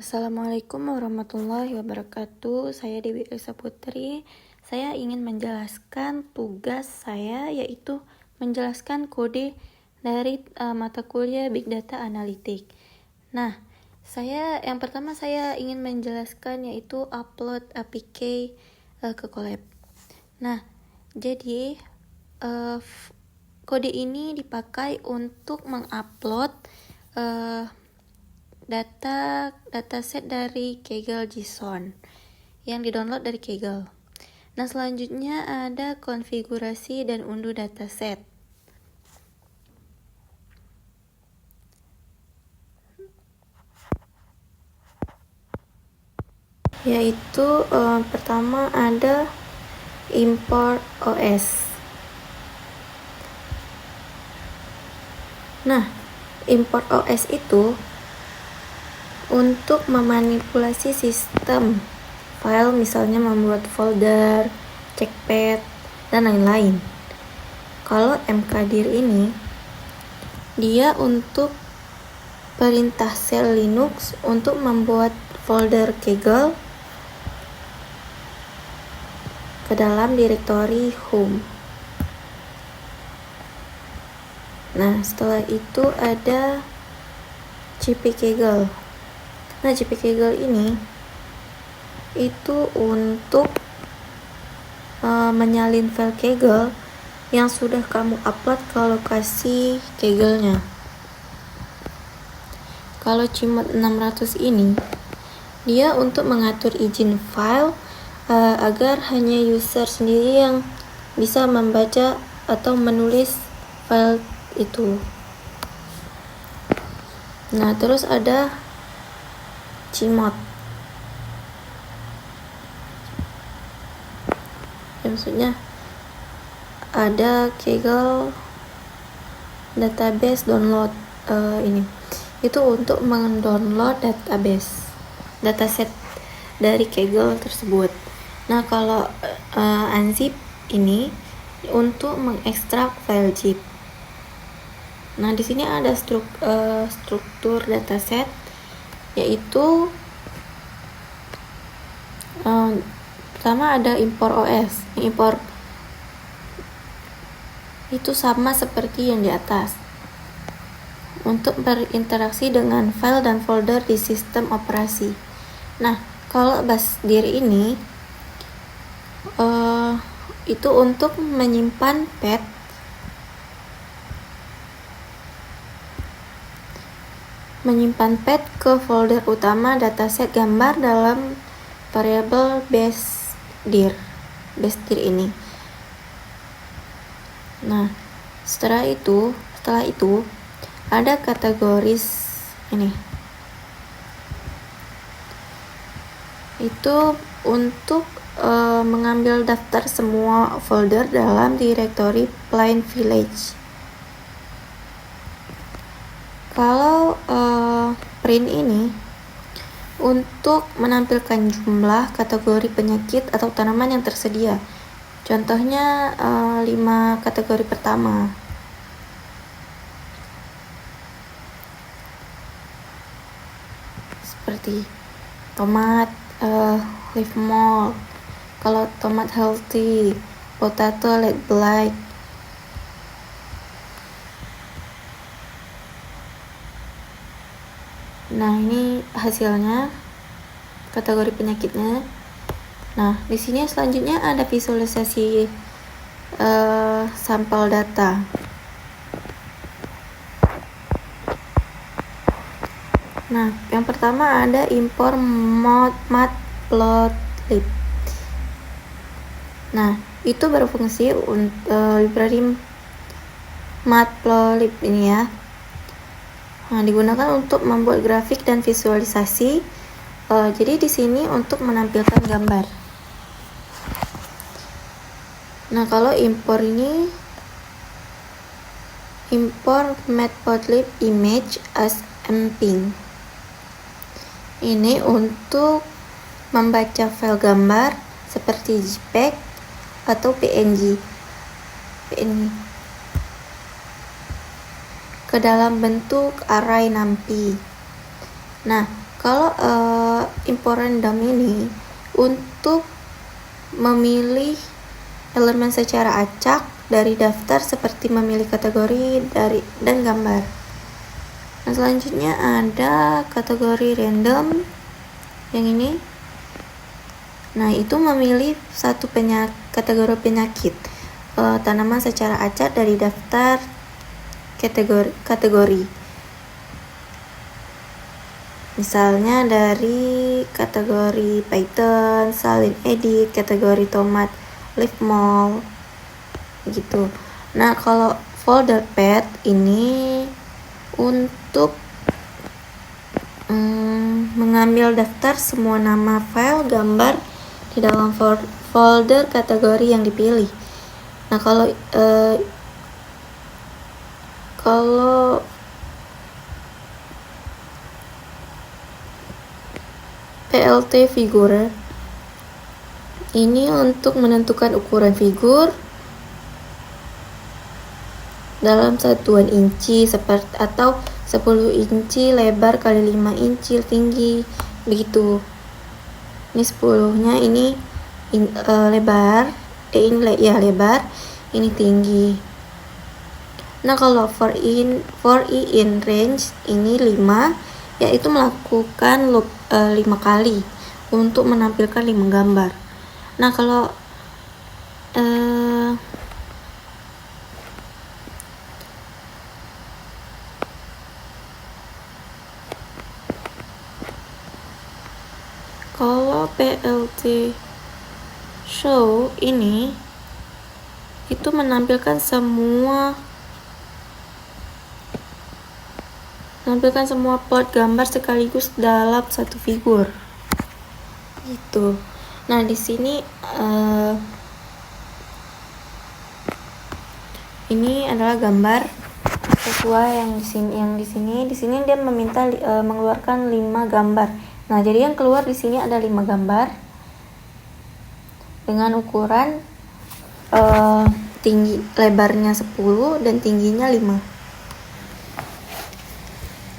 Assalamualaikum warahmatullahi wabarakatuh. Saya Dewi Elsa Putri. Saya ingin menjelaskan tugas saya, yaitu menjelaskan kode dari mata kuliah Big Data Analytic. Nah, yang pertama saya ingin menjelaskan yaitu upload APK ke Colab. Nah, jadi kode ini dipakai untuk mengupload dataset dari Kaggle JSON yang didownload dari Kaggle. Nah, selanjutnya ada konfigurasi dan unduh dataset. Yaitu pertama ada import OS. Nah, import OS itu untuk memanipulasi sistem file, misalnya membuat folder, checkpad, dan lain-lain. Kalau mkdir ini, dia untuk perintah shell Linux untuk membuat folder Kaggle ke dalam direktori home. Nah, setelah itu ada cpkaggle. Nah, cpkaggle ini itu untuk menyalin file Kaggle yang sudah kamu upload ke lokasi Kaggle-nya. Kalau Cmod 600 ini, dia untuk mengatur izin file agar hanya user sendiri yang bisa membaca atau menulis file itu. Nah, terus ada Cmod. Maksudnya ada Kaggle database download ini. Itu untuk mendownload dataset dari Kaggle tersebut. Nah, kalau unzip ini untuk mengekstrak file zip. Nah, di sini ada struktur dataset, yaitu pertama ada import OS. Import itu sama seperti yang di atas, untuk berinteraksi dengan file dan folder di sistem operasi. Nah, kalau basdir ini itu untuk menyimpan path ke folder utama dataset gambar dalam variabel basdir ini. Nah, setelah itu ada kategoris ini. Itu untuk mengambil daftar semua folder dalam direktori Plain Village. Kalau print ini untuk menampilkan jumlah kategori penyakit atau tanaman yang tersedia. Contohnya 5 kategori pertama. Seperti tomat leaf mold, kalau tomat healthy, potato leaf blight. Nah, ini hasilnya, kategori penyakitnya. Nah, di sini selanjutnya ada visualisasi sampel data. Nah, yang pertama ada import matplotlib. Nah, itu berfungsi untuk library matplotlib ini ya. Nah, digunakan untuk membuat grafik dan visualisasi. Jadi di sini untuk menampilkan gambar. Nah, kalau import ini, import matplotlib image as emping. Ini untuk membaca file gambar seperti JPEG atau PNG ke dalam bentuk array NumPy. Nah, Kalau import random ini untuk memilih elemen secara acak dari daftar seperti memilih kategori dan gambar. Nah, selanjutnya ada kategori random yang ini. Nah, itu memilih satu kategori penyakit tanaman secara acak dari daftar kategori. Misalnya dari kategori Python, salin edit, kategori tomat, leaf mold, gitu. Nah, kalau folder path ini untuk mengambil daftar semua nama file gambar di dalam folder kategori yang dipilih. Nah, kalau PLT figure ini untuk menentukan ukuran figur dalam satuan inci atau 10 inci lebar kali 5 inci tinggi, begitu. Ini 10-nya ini lebar, ini lebar, ini tinggi. Nah, kalau for i in range ini 5, yaitu melakukan loop 5 kali untuk menampilkan 5 gambar. Nah, kalau PLT show ini itu menampilkan semua plot gambar sekaligus dalam satu figur. Gitu. Nah, di sini ini adalah gambar sesuai yang di sini dia meminta mengeluarkan 5 gambar. Nah, jadi yang keluar di sini ada 5 gambar dengan ukuran tinggi lebarnya 10 dan tingginya 5.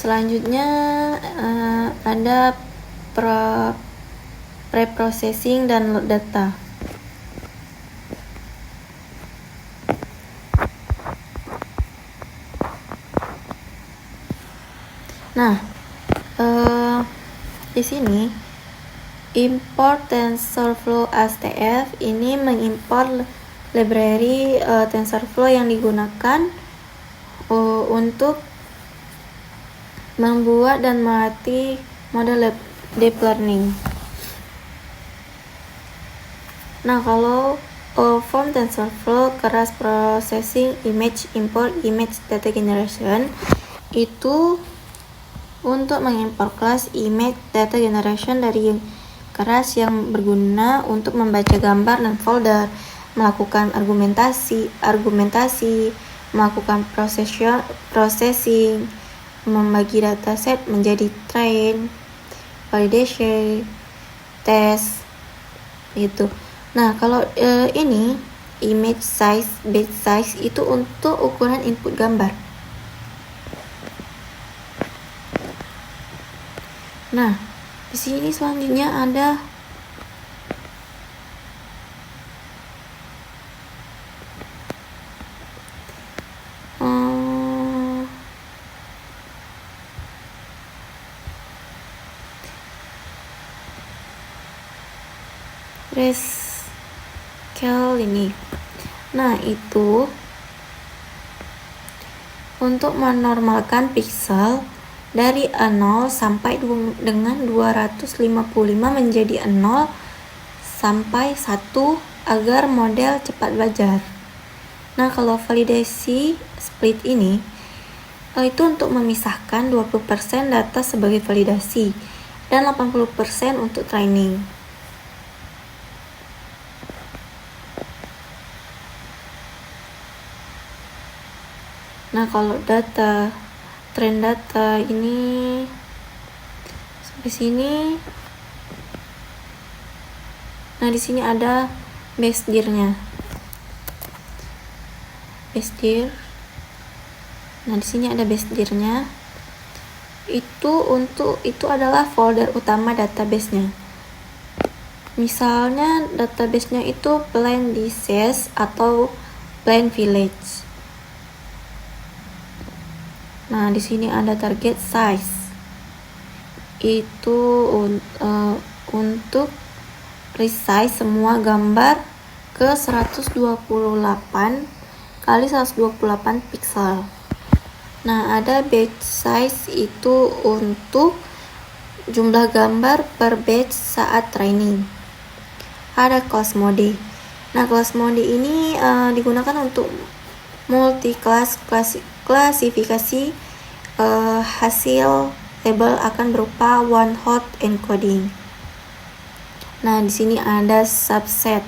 Selanjutnya ada preprocessing dan load data. Nah, di sini import TensorFlow STF ini mengimport library TensorFlow yang digunakan untuk membuat dan melatih model deep learning. Nah, kalau from TensorFlow keras processing image import image data generation itu untuk mengimport kelas image data generation dari keras yang berguna untuk membaca gambar dan folder, melakukan argumentasi, melakukan processing, membagi dataset menjadi train, validation, test, gitu. Nah, kalau ini image size, batch size itu untuk ukuran input gambar. Nah, di sini selanjutnya ada rescale ini. Nah, itu untuk menormalkan pixel dari 0 sampai dengan 255 menjadi 0 sampai 1 agar model cepat belajar. Nah, kalau validasi split ini itu untuk memisahkan 20% data sebagai validasi dan 80% untuk training. Nah, kalau trend data ini sampai sini. Nah, di sini ada base dir-nya. Base dir. Nah, di sini ada base dir-nya. itu adalah folder utama database-nya. Misalnya database-nya itu Plain Disease atau Plain Village. Nah, di sini ada target size. Itu untuk resize semua gambar ke 128 kali 128 pixel. Nah, ada batch size itu untuk jumlah gambar per batch saat training. Ada class mode. Nah, class mode ini digunakan untuk multi-class klasifikasi hasil label akan berupa one hot encoding. Nah, di sini ada subset.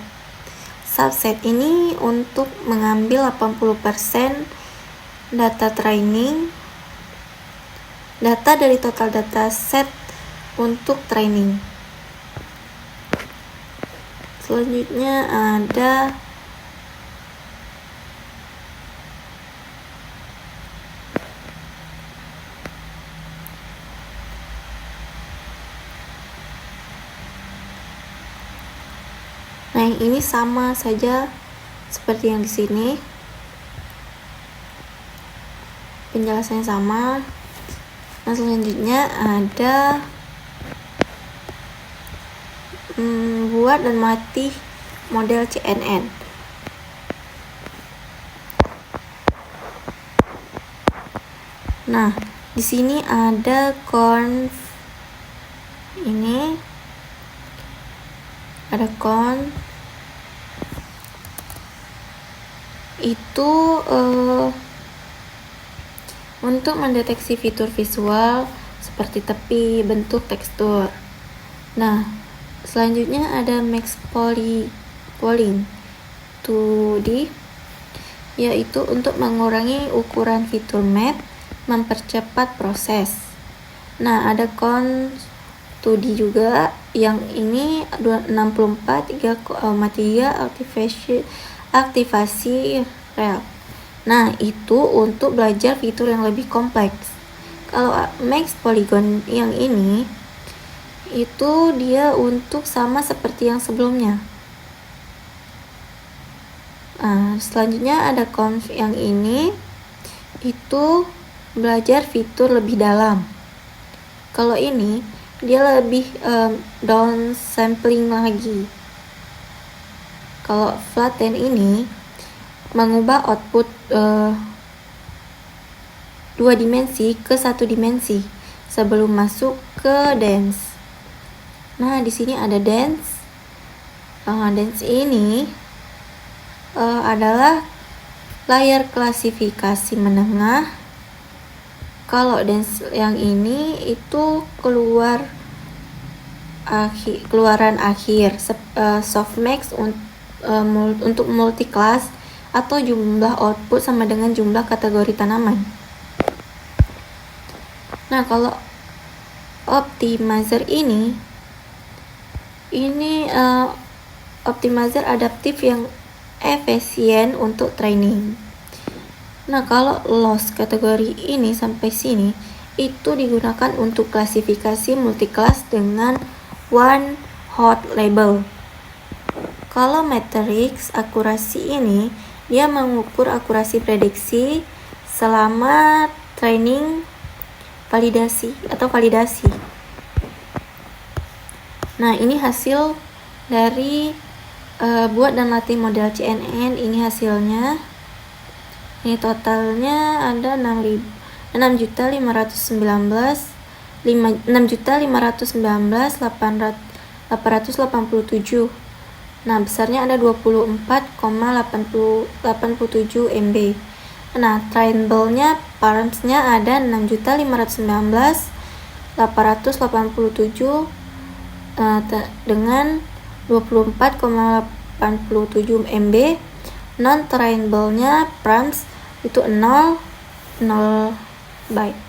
Subset ini untuk mengambil 80% data training, data dari total data set untuk training. Selanjutnya ada Nah, ini sama saja seperti yang di sini. Penjelasannya sama. Nah, selanjutnya ada buat dan melatih model CNN. Nah, di sini ada conf ini, ada conf itu untuk mendeteksi fitur visual seperti tepi, bentuk, tekstur. Nah, selanjutnya ada max polling 2D, yaitu untuk mengurangi ukuran fitur map, mempercepat proses. Nah, ada conf 2D juga, yang ini 64 3,3 aktivasi real. Nah, itu untuk belajar fitur yang lebih kompleks. Kalau max polygon yang ini, itu dia untuk sama seperti yang sebelumnya. Selanjutnya ada conf yang ini, itu belajar fitur lebih dalam. Kalau ini, dia lebih down sampling lagi. Kalau flatten ini mengubah output 2 dimensi ke 1 dimensi sebelum masuk ke dance. Nah, di sini ada dance. Dance ini adalah layar klasifikasi menengah. Kalau dance yang ini itu keluaran akhir softmax untuk multi-class atau jumlah output sama dengan jumlah kategori tanaman. Nah, kalau optimizer ini optimizer adaptif yang efisien untuk training. Nah, kalau loss kategori ini sampai sini itu digunakan untuk klasifikasi multi-class dengan one hot label. Kalau matrix akurasi ini, dia mengukur akurasi prediksi selama training validasi. Nah, ini hasil dari buat dan latih model CNN. Ini hasilnya. Ini totalnya ada 6.519.887. Nah, besarnya ada 24,87 MB. Nah, trainable-nya params-nya ada 6.519.887 dengan 24,87 MB. Non-trainable-nya params itu 0 byte.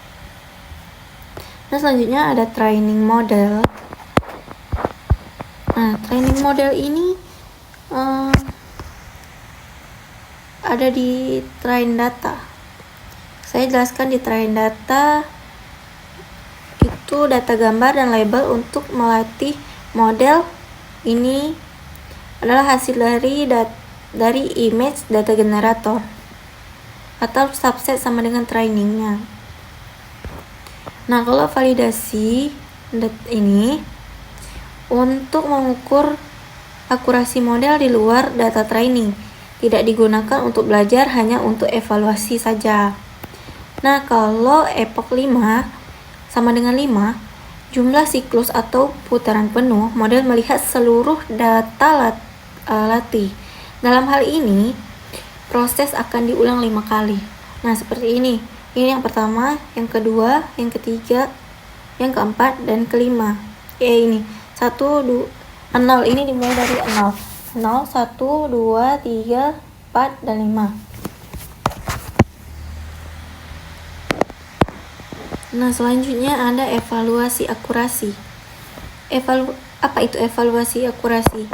Nah, selanjutnya ada training model. Nah, training model ini ada di train data. Saya jelaskan di train data itu data gambar dan label untuk melatih model. Ini adalah hasil dari image data generator atau subset sama dengan trainingnya. Nah, kalau validasi ini untuk mengukur akurasi model di luar data training, tidak digunakan untuk belajar, hanya untuk evaluasi saja. Nah, kalau epoch 5 sama dengan 5, jumlah siklus atau putaran penuh, model melihat seluruh data latih. Dalam hal ini, proses akan diulang 5 kali. Nah, seperti ini. Ini yang pertama, yang kedua, yang ketiga, yang keempat, dan kelima. Ini 1, 2, 0. Ini dimulai dari 0. 0, 1, 2, 3, 4, dan 5. Nah, selanjutnya ada evaluasi akurasi. Apa itu evaluasi akurasi?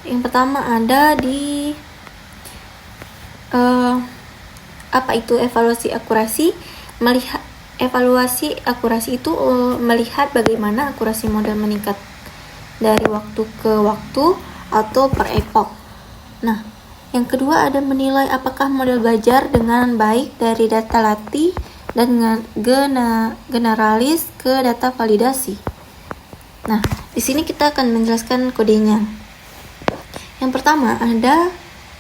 Yang pertama ada di apa itu evaluasi akurasi? Evaluasi akurasi itu melihat bagaimana akurasi model meningkat dari waktu ke waktu atau per epoch. Nah, yang kedua ada menilai apakah model belajar dengan baik dari data latih dan generalis ke data validasi. Nah, di sini kita akan menjelaskan kodenya. Yang pertama ada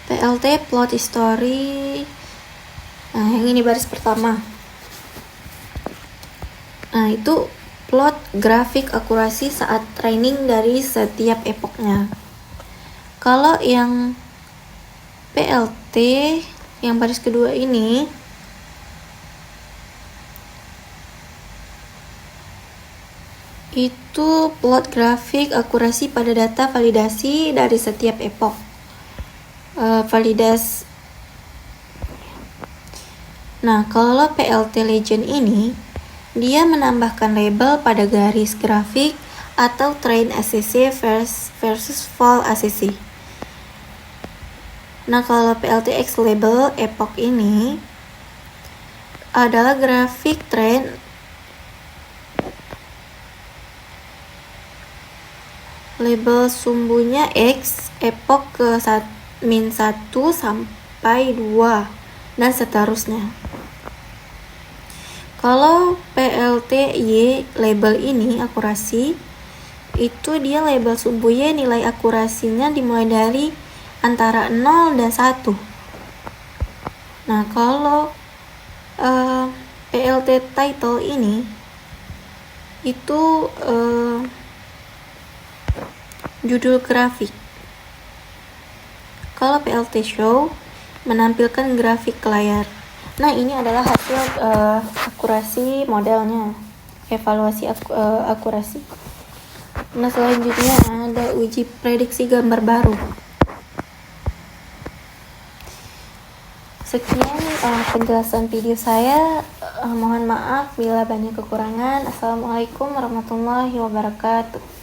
PLT plot history. Nah, yang ini baris pertama. Nah, itu plot grafik akurasi saat training dari setiap epochnya. Kalau yang PLT yang baris kedua ini itu plot grafik akurasi pada data validasi dari setiap epoch. Nah, kalau PLT Legend ini dia menambahkan label pada garis grafik atau train ACC versus full ACC. Nah, kalau PLT X label epoch ini adalah grafik train label sumbunya X epoch ke -1 sampai 2 dan seterusnya. Kalau PLT Y label ini akurasi, itu dia label sumbu Y nilai akurasinya dimulai dari antara 0 dan 1. Nah, kalau PLT title ini itu judul grafik. Kalau PLT show menampilkan grafik ke layar. Nah, ini adalah hasil akurasi modelnya, evaluasi akurasi. Nah, selanjutnya ada uji prediksi gambar baru. Sekian penjelasan video saya. Mohon maaf bila banyak kekurangan. Assalamualaikum warahmatullahi wabarakatuh.